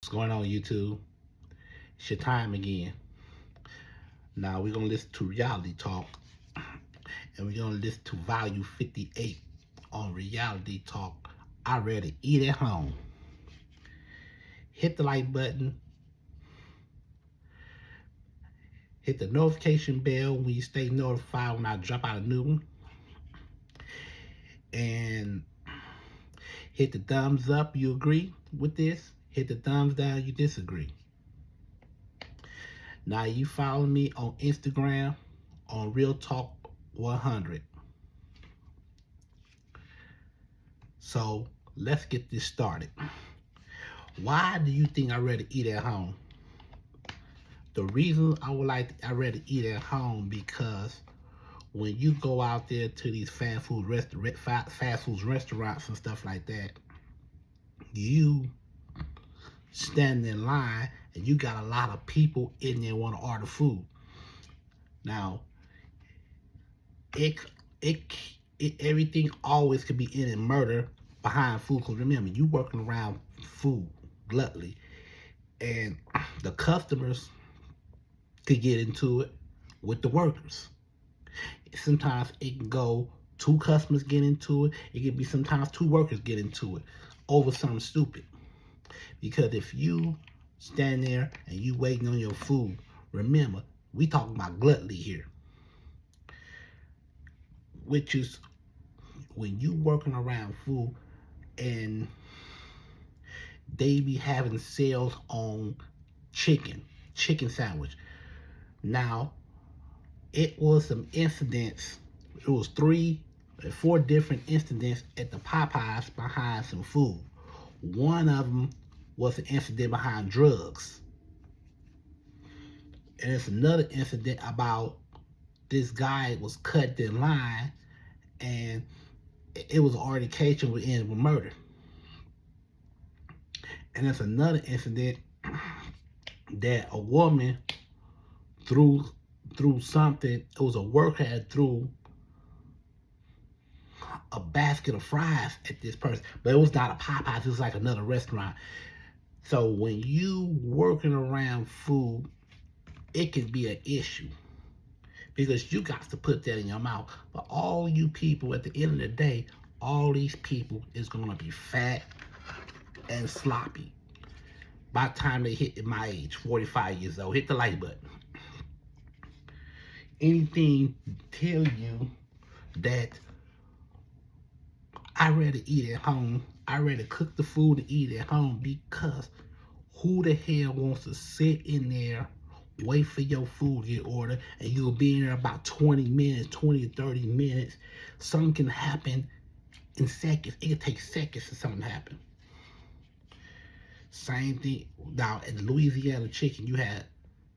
What's going on, YouTube? It's your time again. Now we're gonna listen to Reality Talk, and we're gonna listen to Volume 58 on Reality Talk. I ready eat at home. Hit the like button, hit the notification bell when you stay notified when I drop out a new one, and hit the thumbs up you agree with this. Hit the thumbs down you disagree. Now you follow me on Instagram on Real Talk 100. So let's get this started. Why do you think I'd rather eat at home? The reason I'd rather eat at home because when you go out there to these fast food restaurants and stuff like that, you stand in line and you got a lot of people in there want to order food. Now, everything always could be in murder behind food. Because remember, you working around food gluttony, and the customers could get into it with the workers. Sometimes it can go two customers get into it. It can be sometimes two workers get into it over something stupid. Because if you stand there and you waiting on your food, remember, we talking about gluttony here, which is when you working around food and they be having sales on chicken sandwich. Now, it was some incidents. It was 3 or 4 different incidents at the Popeyes behind some food. One of them was an incident behind drugs. And it's another incident about this guy was cut in line and it was an altercation with end with murder. And there's another incident that a woman threw something. It was a worker that threw a basket of fries at this person, but it was not a Popeyes. It was like another restaurant. So when you working around food, it can be an issue because you got to put that in your mouth. But all you people, at the end of the day, all these people is gonna be fat and sloppy by the time they hit my age, 45 years old. Hit the like button. Anything tell you that I rather eat at home. I rather cook the food and eat at home, because who the hell wants to sit in there, wait for your food to get ordered, and you'll be in there about 20 to 30 minutes. Something can happen in seconds. It can take seconds for something to happen. Same thing. Now, at Louisiana Chicken, you had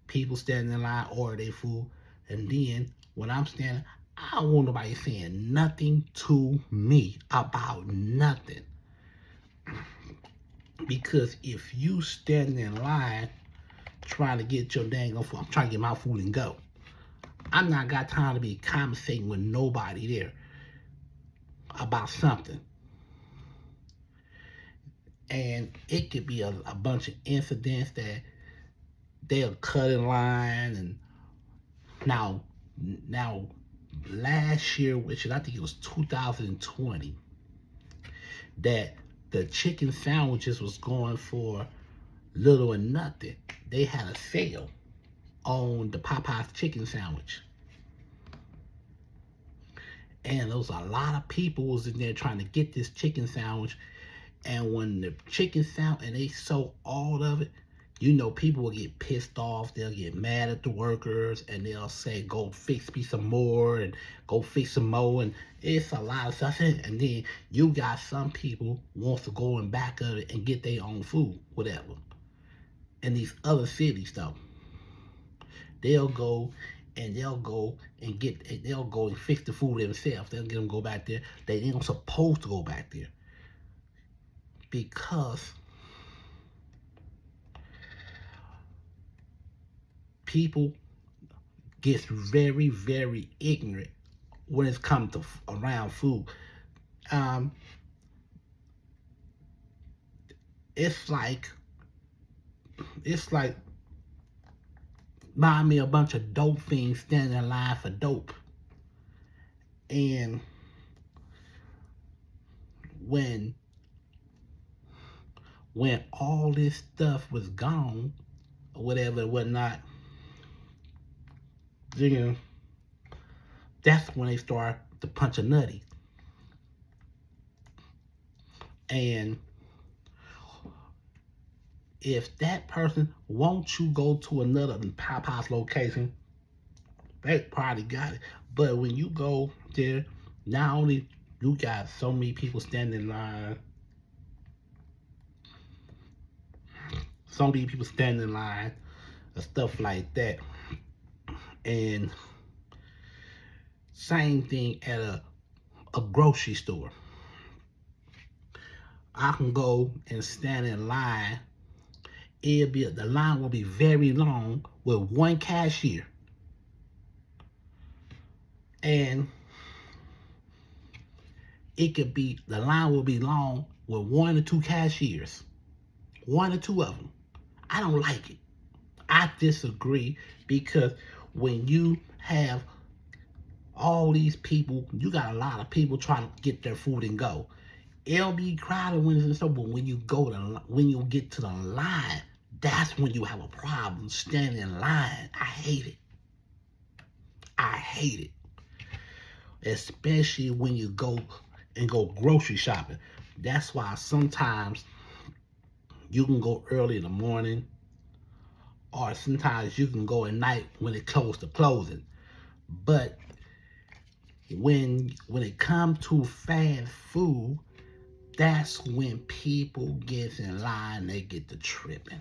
people standing in line, order their food, and then when I'm standing, I don't want nobody saying nothing to me about nothing. Because if you stand in line trying to get your dang food, I'm trying to get my food and go. I'm not got time to be conversating with nobody there about something. And it could be a bunch of incidents that they'll cut in line. And now last year, which I think it was 2020, that the chicken sandwiches was going for little or nothing. They had a sale on the Popeyes chicken sandwich. And there was a lot of people was in there trying to get this chicken sandwich. And when the chicken sandwich, and they sold all of it, you know, people will get pissed off. They'll get mad at the workers, and they'll say, go fix me some more, and go fix some more. And it's a lot of stuff. And then you got some people wants to go in back of it and get their own food, whatever. In these other cities, though, they'll go and fix the food themselves. They'll get them go back there. They ain't supposed to go back there, because people gets very, very ignorant when it comes to around food. It's like it's like buy me a bunch of dope fiends standing in line for dope. And when all this stuff was gone, or whatever, whatnot, you know, that's when they start to punch a nutty. And if that person wants you go to another Popeyes location, they probably got it. But when you go there, not only you got so many people standing in line, so many people standing in line, and stuff like that. And same thing at a grocery store. I can go and stand in line. The line will be very long with one cashier. And the line will be long with one or two cashiers. One or two of them. I don't like it. I disagree, because when you have all these people, you got a lot of people trying to get their food and go. It'll be crowded when it's in store, but when you get to the line, that's when you have a problem standing in line. I hate it. I hate it. Especially when you go grocery shopping. That's why sometimes you can go early in the morning, or sometimes you can go at night when it close to closing. But when it comes to fast food, that's when people get in line, they get to tripping.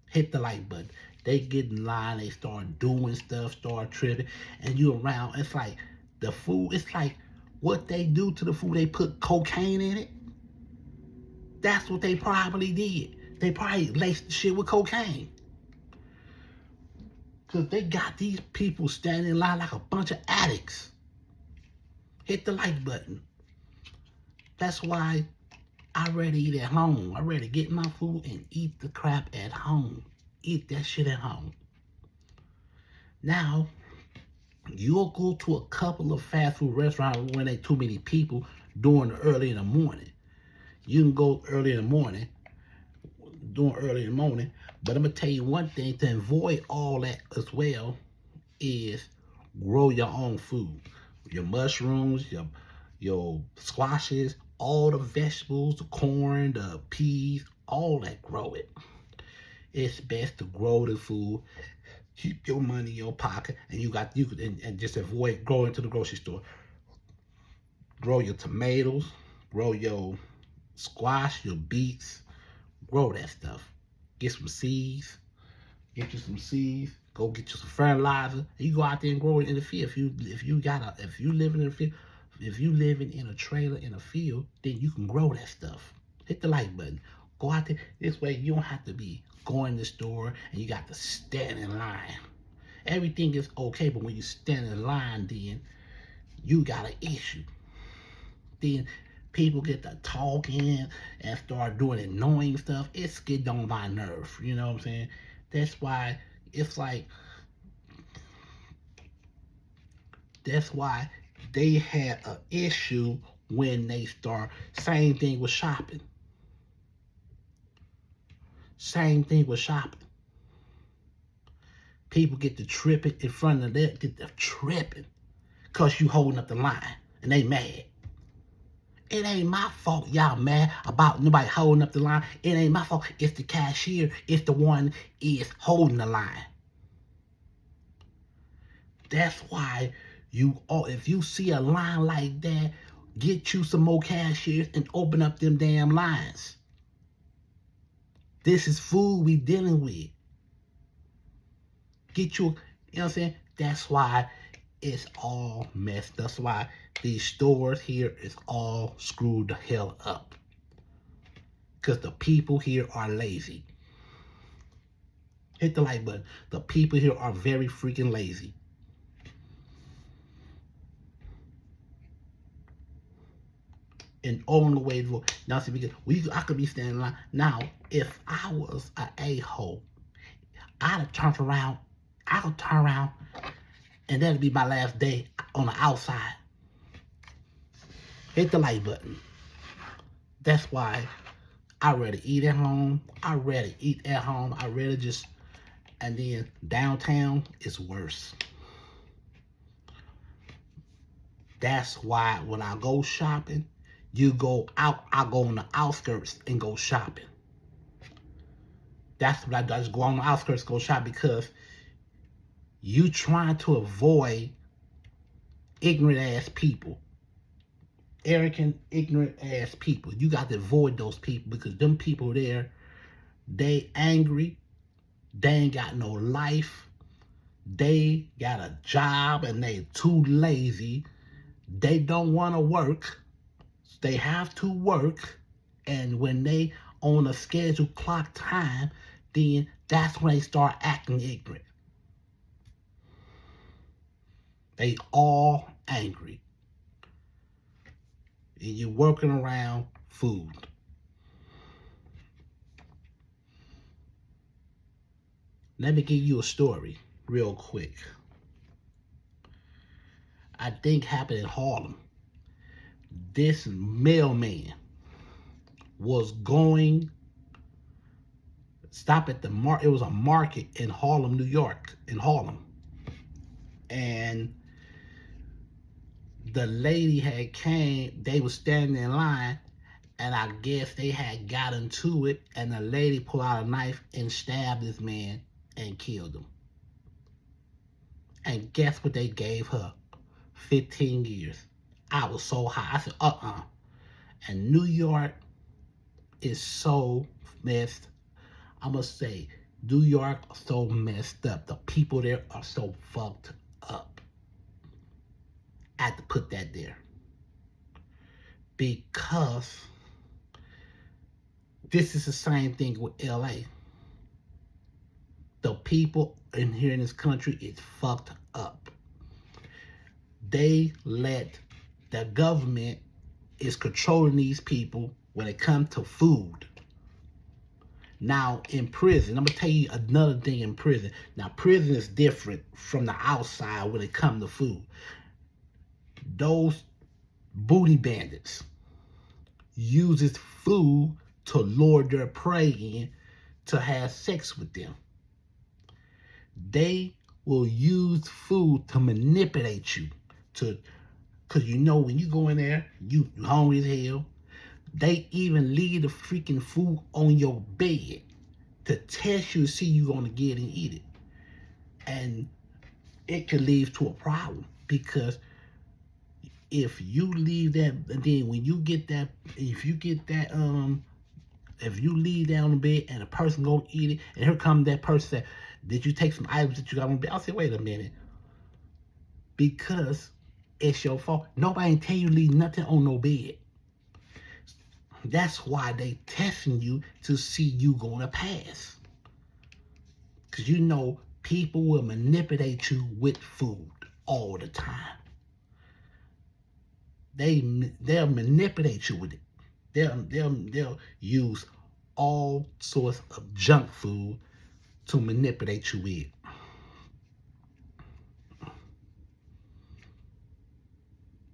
Hit the like button. They get in line, they start doing stuff, start tripping, and you around. It's like the food, it's like what they do to the food, they put cocaine in it. That's what they probably did. They probably laced the shit with cocaine. Because they got these people standing in line like a bunch of addicts. Hit the like button. That's why I rather eat at home. I rather get my food and eat the crap at home. Eat that shit at home. Now, you'll go to a couple of fast food restaurants when there's too many people doing early in the morning. You can go early in the morning, but I'm going to tell you one thing to avoid all that as well is grow your own food. Your mushrooms, your squashes, all the vegetables, the corn, the peas, all that, grow it. It's best to grow the food. Keep your money in your pocket, and just avoid going to the grocery store. Grow your tomatoes, grow your squash, your beets, grow that stuff. Get some seeds. Get you some seeds. Go get you some fertilizer. You go out there and grow it in the field. If you living in a field, if you living in a trailer in a field, then you can grow that stuff. Hit the like button. Go out there. This way you don't have to be going to the store and you got to stand in line. Everything is okay, but when you stand in line, then you got an issue. Then people get to talking and start doing annoying stuff. It's get on my nerve. You know what I'm saying? That's why they had an issue when they start. Same thing with shopping. People get to tripping in front of that, get to tripping because you holding up the line and they mad. It ain't my fault y'all mad about nobody holding up the line. It ain't my fault. It's the cashier. It's the one is holding the line. That's why if you see a line like that, get you some more cashiers and open up them damn lines. This is food we dealing with. Get you know what I'm saying? That's why it's all messed. That's why these stores here is all screwed the hell up. Because the people here are lazy. Hit the like button. The people here are very freaking lazy. And on the way to vote. Now, see, because I could be standing in line. Now, if I was an a-hole, I'd have turned around. I would turn around, and that'd be my last day on the outside. Hit the like button. That's why I'd rather eat at home. I'd rather eat at home. I'd rather just, and then downtown is worse. That's why when I go shopping, you go out, I go on the outskirts and go shopping. That's what I do. I just go on the outskirts, go shop, because you trying to avoid ignorant ass people. Arrogant, ignorant ass people. You got to avoid those people, because them people there, they angry. They ain't got no life. They got a job and they too lazy. They don't want to work. They have to work. And when they on a scheduled clock time, then that's when they start acting ignorant. They all angry. And you're working around food. Let me give you a story real quick. I think happened in Harlem. This mailman was going, stop at the it was a market in Harlem, New York, in Harlem. And the lady had came, they was standing in line, and I guess they had got into it, and the lady pulled out a knife and stabbed this man and killed him. And guess what they gave her? 15 years. I was so high. I said, And New York is so messed. I must say, New York is so messed up. The people there are so fucked up. I had to put that there. Because this is the same thing with LA. The people in here in this country is fucked up. They let the government is controlling these people when it comes to food. Now, in prison, I'm going to tell you another thing in prison. Now, prison is different from the outside when it comes to food. Those booty bandits uses food to lure their prey in to have sex with them. They will use food to manipulate you. Because you know when you go in there, you hungry as hell. They even leave the freaking food on your bed to test you to see you gonna get and eat it. And it could lead to a problem, because if you leave that, and then when you get that, if you leave that on the bed and a person go eat it, and here comes that person that, did you take some items that you got on the bed? I'll say, wait a minute. Because it's your fault. Nobody ain't tell you to leave nothing on no bed. That's why they testing you to see you gonna pass. Because you know people will manipulate you with food all the time. They'll manipulate you with it. They'll use all sorts of junk food to manipulate you with.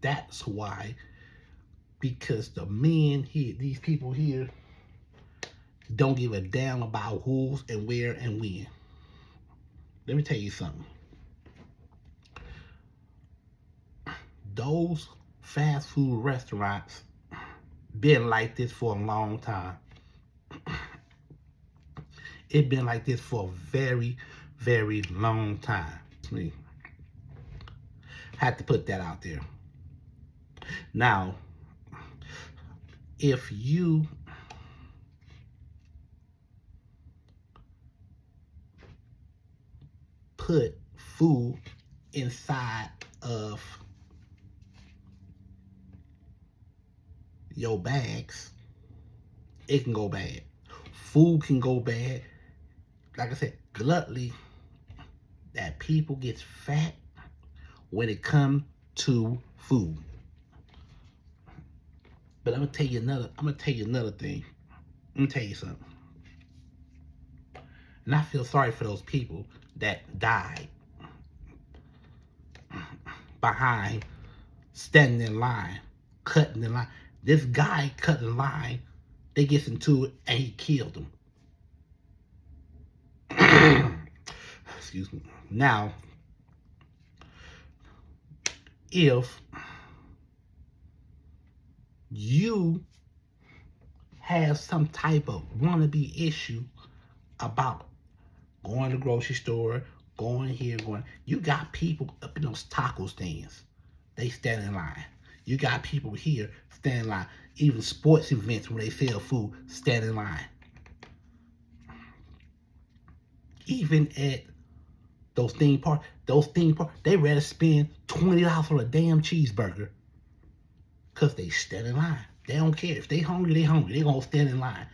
That's why, because the men here, these people here, don't give a damn about who's and where and when. Let me tell you something. Those fast food restaurants been like this for a long time. It's been like this for a very, very long time. Me. Had to put that out there. Now, if you put food inside of your bags, it can go bad. Food can go bad. Like I said, gluttony, that people get fat when it comes to food. But I'm gonna tell you another thing. Let me tell you something. And I feel sorry for those people that died behind standing in line, cutting in line. This guy cut in line, they gets into it and he killed him. Excuse me. Now, if you have some type of wannabe issue about going to the grocery store, going here, you got people up in those taco stands. They stand in line. You got people here stand in line. Even sports events when they sell food, stand in line. Even at those theme parks, they rather spend $20 on a damn cheeseburger because they stand in line. They don't care. If they hungry, they hungry. They gonna stand in line.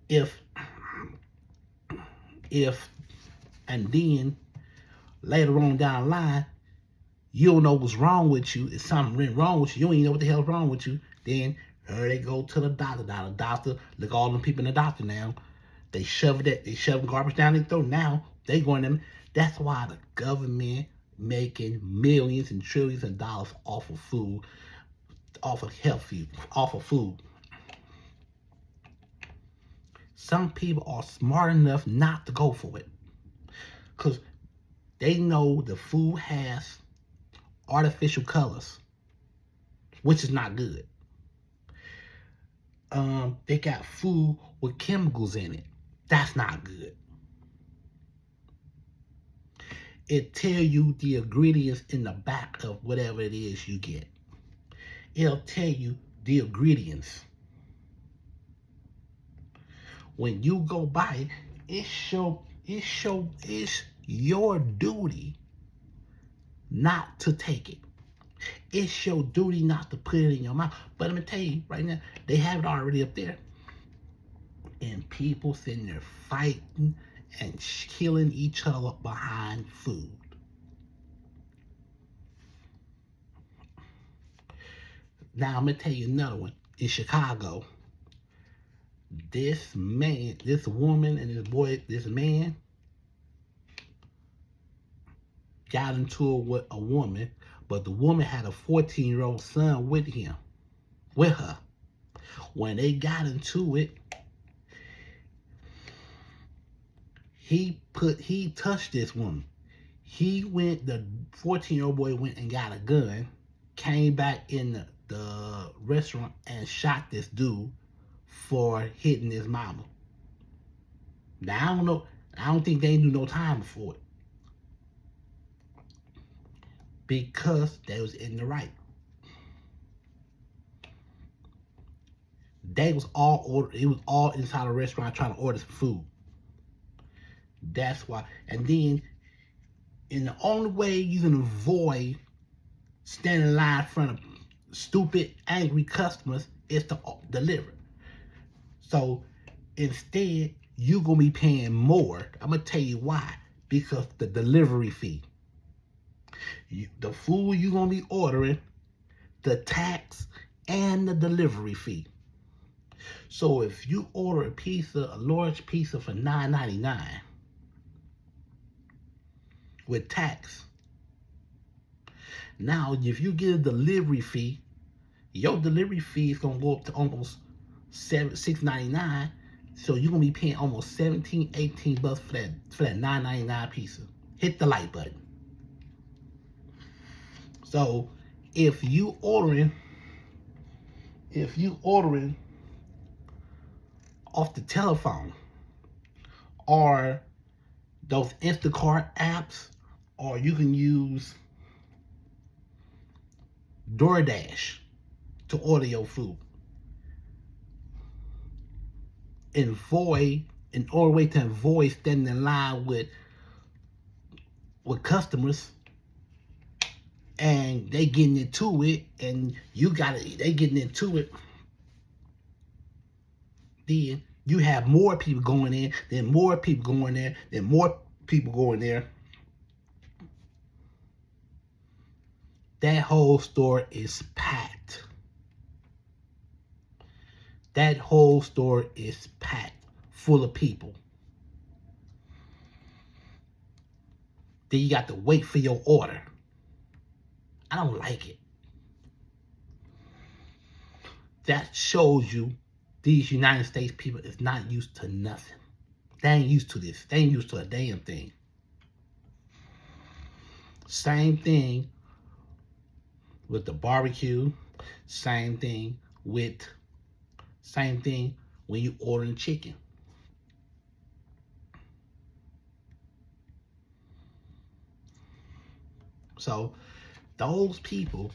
If and then later on down the line, you don't know what's wrong with you. If something went wrong with you, you don't even know what the hell's wrong with you. Then they go to the doctor. Now the doctor, look all them people in the doctor now. They shove garbage down their throat. Now they going to. That's why the government making millions and trillions of dollars off of food, off of health food, off of food. Some people are smart enough not to go for it because they know the food has artificial colors, which is not good. They got food with chemicals in it. That's not good. It tell you the ingredients in the back of whatever it is you get. It'll tell you the ingredients. When you go buy it, it's your duty not to take it. It's your duty not to put it in your mouth. But I'm gonna tell you right now, they have it already up there. And people sitting there fighting and killing each other behind food. Now I'm gonna tell you another one. In Chicago, this woman and this man got into it with a woman, but the woman had a 14-year-old son with her. When they got into it, he touched this woman. The 14-year-old boy went and got a gun, came back in the restaurant and shot this dude for hitting his mama. Now, I don't know. I don't think they do no time for it. Because they was in the right. It was all inside a restaurant trying to order some food. That's why. And then, the only way you can avoid standing in line in front of stupid, angry customers is to deliver. So instead, you're going to be paying more. I'm going to tell you why. Because the delivery fee. The food you're going to be ordering, the tax, and the delivery fee. So if you order a large pizza for $9.99 with tax, now if you get a delivery fee, your delivery fee is going to go up to almost $6.99. So you're going to be paying almost $17, $18 for that $9.99 pizza. Hit the like button. So if you ordering off the telephone or those Instacart apps, or you can use DoorDash to order your food. In order way to avoid standing in line with customers, and they getting into it, and they getting into it, then you have more people going in, then more people going there, then more people going there. That whole store is packed. That whole store is packed full of people. Then you got to wait for your order. I don't like it. That shows you these United States people is not used to nothing. They ain't used to this. They ain't used to a damn thing. Same thing with the barbecue. Same thing when you ordering chicken. So those people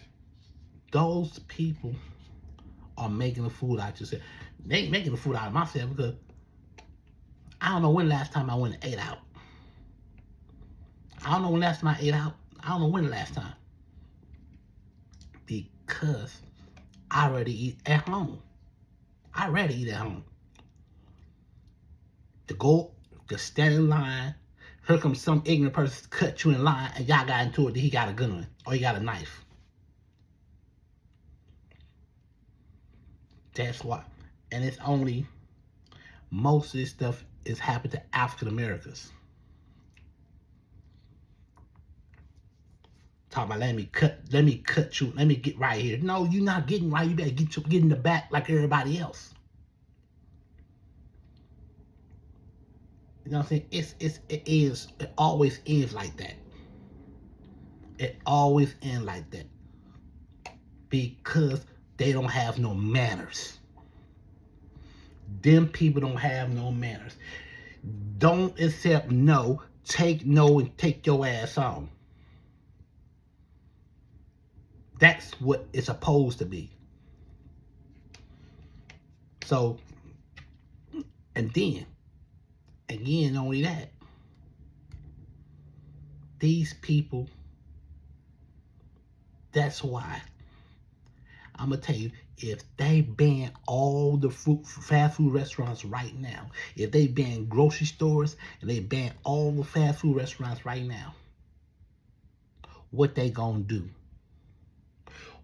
are making the food out yourself. They ain't making the food out of myself because I don't know when last time I went and ate out. I don't know when last time I ate out. I don't know when the last time. Because I already eat at home. I rather eat at home. To stand in line, here comes some ignorant person cut you in line and y'all got into it that he got a gun or he got a knife. That's why. And it's only, most of this stuff is happening to African Americans. Talk about let me cut you, let me get right here. No, you're not getting right. You better get in the back like everybody else. You know what I'm saying? It always ends like that. It always ends like that. Because they don't have no manners. Them people don't have no manners. Don't accept no, take no, and take your ass on. That's what it's supposed to be. So, and then, again, only that, these people, that's why, I'm going to tell you, if they ban all the fast food restaurants right now, if they ban grocery stores and they ban all the fast food restaurants right now, what they gonna do?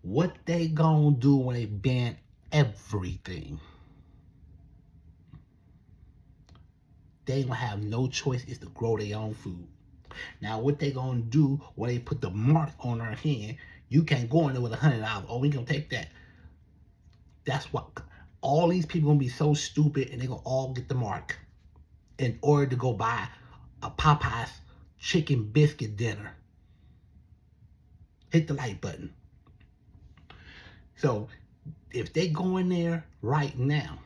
What they gonna do when they ban everything? They gonna have no choice is to grow their own food. Now, what they gonna do when they put the mark on our hand? You can't go in there with $100. Oh, we gonna take that. That's what all these people gonna be so stupid, and they gonna all get the mark in order to go buy a Popeyes chicken biscuit dinner. Hit the like button. So if they go in there right now,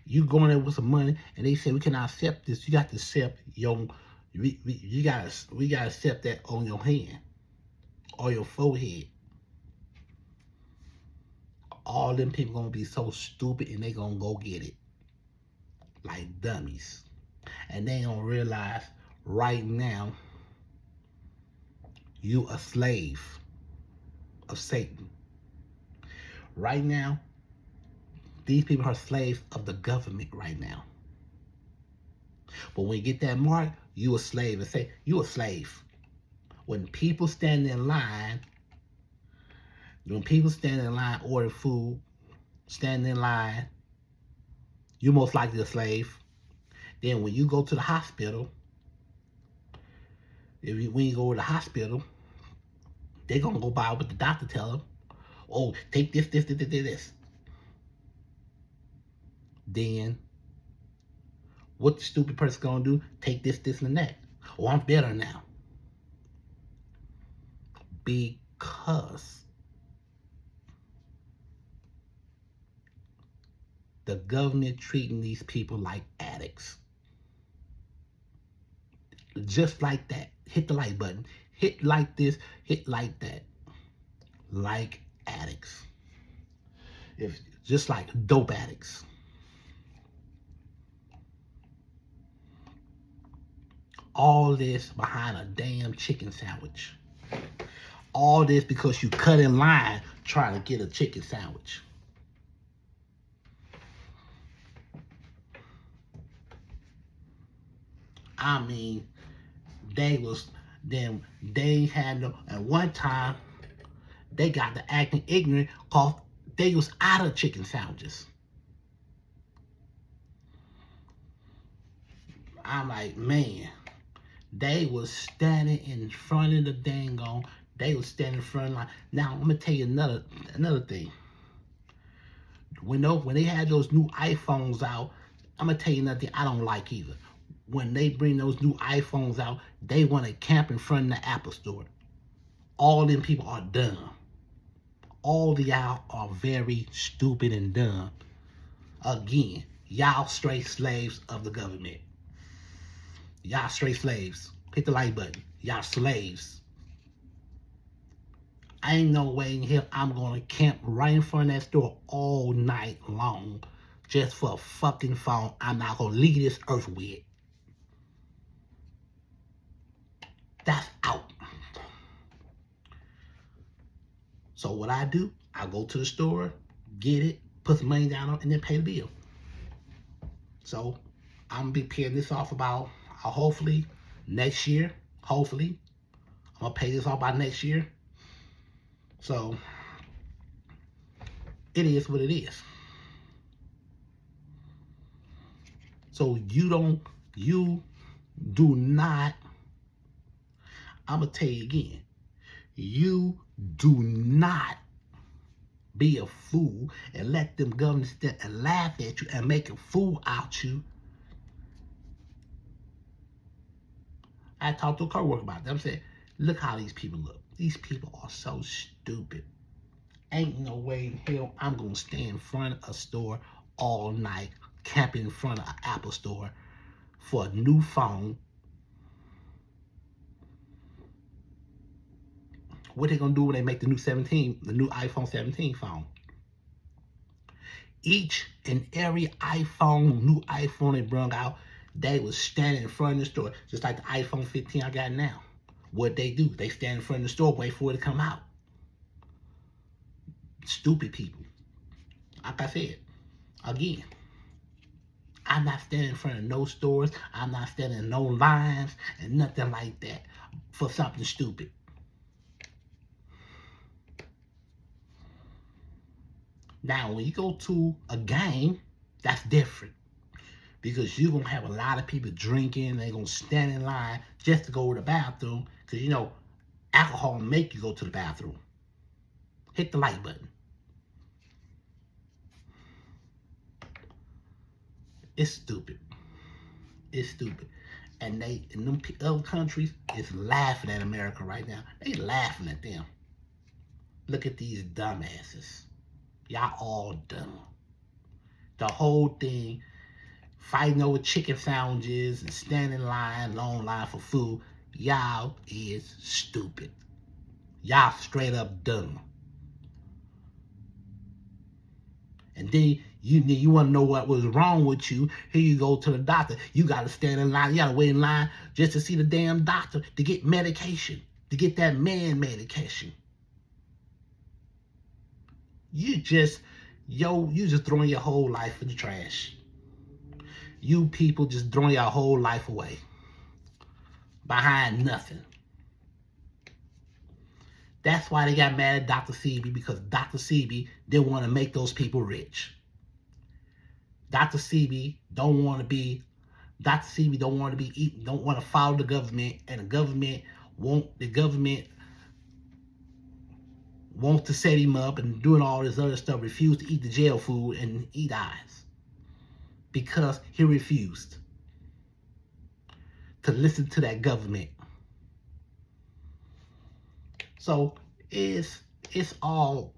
you go in there with some money, and they say we cannot accept this. You got to accept we gotta accept that on your hand or your forehead. All them people gonna be so stupid, and they gonna go get it like dummies, and they gonna realize right now you a slave of Satan. Right now, these people are slaves of the government right now. But when you get that mark, you a slave. And say, you a slave. When people stand in line, order food, stand in line, you're most likely a slave. Then when you go to the hospital, when you go to the hospital, they're going to go by what the doctor tell them. Oh, take this. Then what the stupid person gonna do? Take this, and that. Oh, I'm better now. Because the government treating these people like addicts. Just like that. Hit the like button. Hit like this, hit like that. Like addicts. Just like dope addicts. All this behind a damn chicken sandwich. All this because you cut in line trying to get a chicken sandwich. I mean, they had no, at one time, they got to acting ignorant because They was out of chicken sandwiches. I'm like, man, they was standing in front of the dang on. They was standing in front of line. Now I'm gonna tell you another thing. When they had those new iPhones out, I'm gonna tell you nothing I don't like either. When they bring those new iPhones out, they want to camp in front of the Apple Store. All them people are dumb. All of y'all are very stupid and dumb. Again, y'all straight slaves of the government. Y'all straight slaves. Hit the like button. Y'all slaves. I ain't no way in hell I'm gonna camp right in front of that store all night long just for a fucking phone I'm not gonna leave this earth with. That's out. So what I do, I go to the store, get it, put some money down on it, and then pay the bill. So I'm gonna be paying this off about hopefully next year. Hopefully, I'm gonna pay this off by next year. So it is what it is. So you do not, I'm gonna tell you again, you do not be a fool and let them governments stand and laugh at you and make a fool out you. I talked to a coworker about them. I said, look how these people look. These people are so stupid. Ain't no way in hell I'm gonna stand in front of a store all night, camping in front of an Apple store for a new phone. What they gonna do when they make the new iPhone 17 phone? Each and every new iPhone they brought out, they was standing in front of the store, just like the iPhone 15 I got now. What they do? They stand in front of the store, wait for it to come out. Stupid people. Like I said, again, I'm not standing in front of no stores. I'm not standing in no lines and nothing like that for something stupid. Now, when you go to a game, that's different. Because you're going to have a lot of people drinking. They're going to stand in line just to go to the bathroom. Because, alcohol make you go to the bathroom. Hit the like button. It's stupid. It's stupid. And in them other countries, is laughing at America right now. They laughing at them. Look at these dumbasses. Y'all all dumb. The whole thing, fighting over chicken sandwiches and standing in line, long line for food, y'all is stupid. Y'all straight up dumb. And then you want to know what was wrong with you. Here you go to the doctor. You got to stand in line. You got to wait in line just to see the damn doctor to get medication, to get that man medication. You just throwing your whole life in the trash. You people just throwing your whole life away behind nothing. That's why they got mad at Dr. Sebi, because Dr. Sebi didn't want to make those people rich. Dr. Sebi don't want to follow the government, and the government wants to set him up and doing all this other stuff, refused to eat the jail food, and he dies. Because he refused to listen to that government. So it's all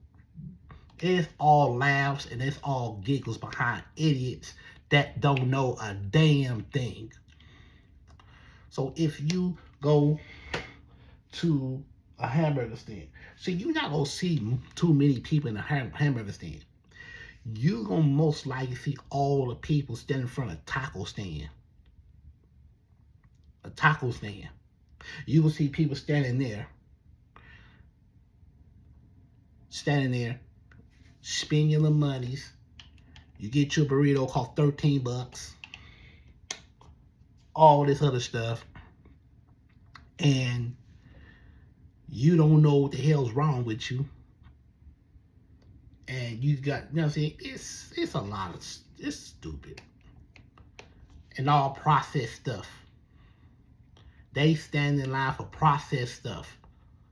laughs and it's all giggles behind idiots that don't know a damn thing. So if you go to a hamburger stand, so you're not gonna see too many people in a hamburger stand. You're gonna most likely see all the people standing in front of a taco stand. A taco stand. You will see people standing there, spend your little monies. You get your burrito, cost $13. All this other stuff. And you don't know what the hell's wrong with you. And you got, you know what I'm saying? It's a lot of, it's stupid. And all processed stuff. They stand in line for processed stuff.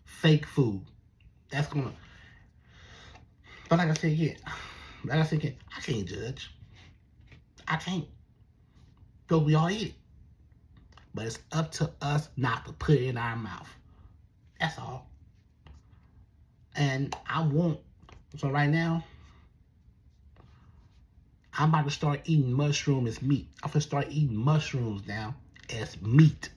Fake food. That's gonna, but like I said again, I can't judge. I can't. Because we all eat it. But it's up to us not to put it in our mouth. That's all. And I won't. So right now, I'm about to start eating mushroom as meat. I'm gonna start eating mushrooms now as meat.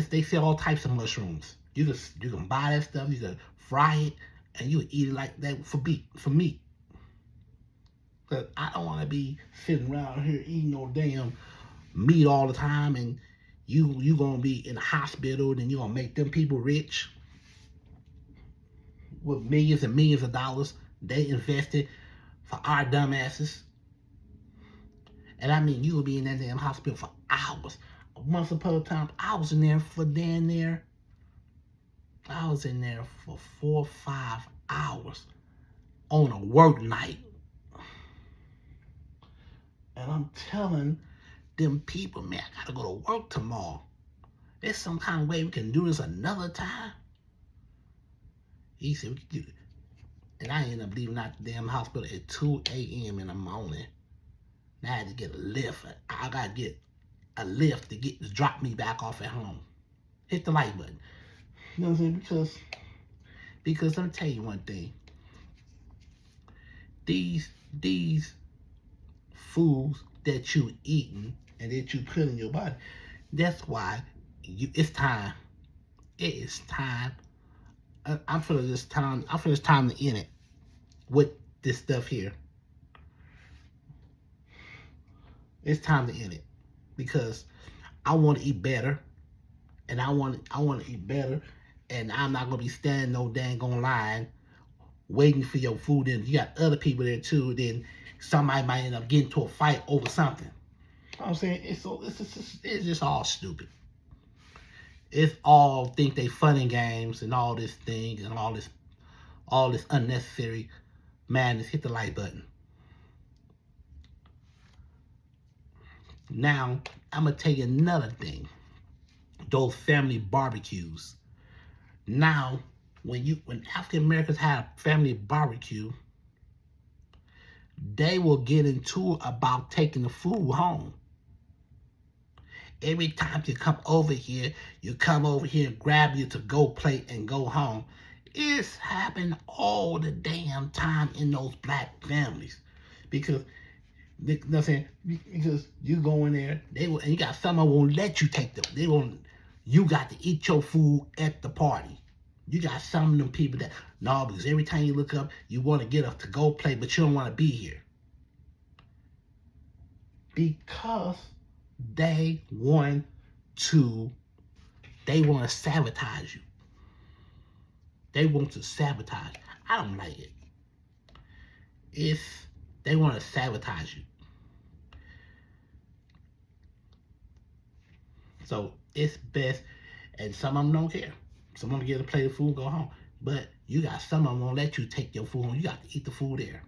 They sell all types of mushrooms. You can buy that stuff. You can fry it, and you eat it like that for meat. Cause I don't want to be sitting around here eating no damn meat all the time, and you gonna be in the hospital, and you gonna make them people rich with millions and millions of dollars they invested for our dumbasses. And I mean, you will be in that damn hospital for hours. Once upon a time, I was in there for damn near. I was in there for 4 or 5 hours on a work night. And I'm telling them people, man, I gotta go to work tomorrow. There's some kind of way we can do this another time. He said we could do it. And I ended up leaving out the damn hospital at 2 a.m. in the morning. And I had to get a lift. I gotta get a lift to drop me back off at home. Hit the like button. You know what I'm saying? Because let me tell you one thing. These foods that you eating and that you put in your body, that's why it's time. It is time. I'm for this time to end it with this stuff here. It's time to end it because I want to eat better, and I want to eat better, and I'm not gonna be standing no dang on line waiting for your food. And you got other people there too. Then somebody might end up getting into a fight over something. You know what I'm saying it's just all stupid. It's all think they fun and games and all this thing and all this unnecessary madness. Hit the like button. Now, I'm going to tell you another thing. Those family barbecues. Now, when African Americans have a family barbecue, they will get into about taking the food home. Every time you come over here and grab your to-go plate and go home. It's happened all the damn time in those black families. Because you know what I'm saying? Because you go in there, and you got someone won't let you take them. You got to eat your food at the party. You got some of them people that, no, because every time you look up, you want to get a to-go plate, but you don't want to be here. Because they want to sabotage you. They want to sabotage. I don't like it. They want to sabotage you. So it's best, and some of them don't care. Some of them get a plate of food and go home. But you got some of them won't let you take your food home. You got to eat the food there.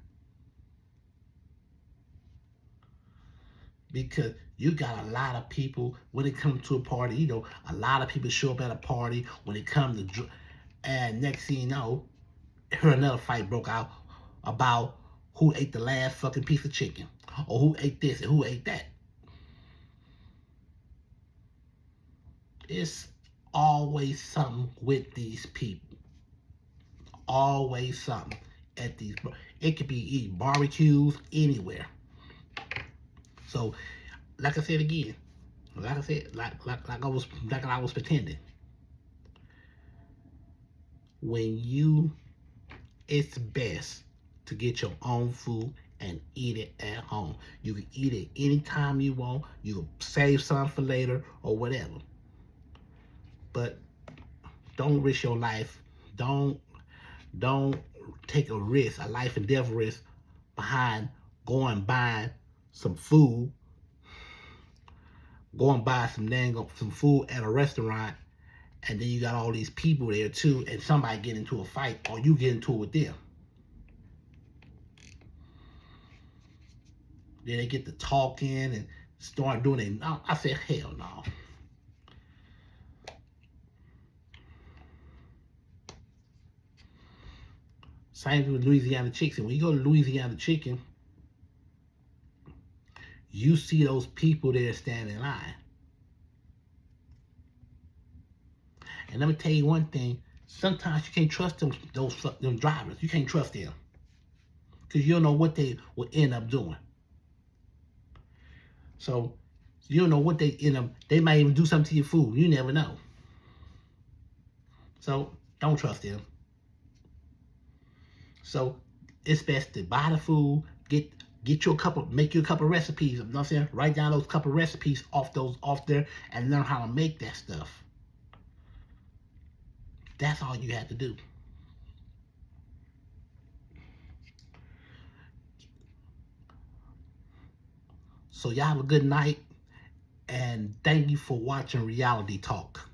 Because you got a lot of people, when it comes to a party, a lot of people show up at a party when it comes to, and next thing you know, another fight broke out about who ate the last fucking piece of chicken, or who ate this and who ate that. It's always something with these people. Always something at these. It could be eating barbecues anywhere. So, like I said again, like I was pretending. It's best to get your own food and eat it at home. You can eat it anytime you want. You can save some for later or whatever. But don't risk your life. Don't take a risk, a life and death risk, behind going buying some food, going buy some food at a restaurant, And then you got all these people there too, and somebody get into a fight or you get into it with them. Then they get to talking and start doing it. I said, hell no. Same with Louisiana Chicken. When you go to Louisiana Chicken, you see those people there standing in line. And let me tell you one thing. Sometimes you can't trust them drivers. You can't trust them. Because you don't know what they will end up doing. So you don't know what they end up. They might even do something to your food. You never know. So don't trust them. So it's best to buy the food, get you a couple, make you a couple recipes. You know what I'm saying? Write down those couple recipes off there and learn how to make that stuff. That's all you have to do. So y'all have a good night, and thank you for watching Reality Talk.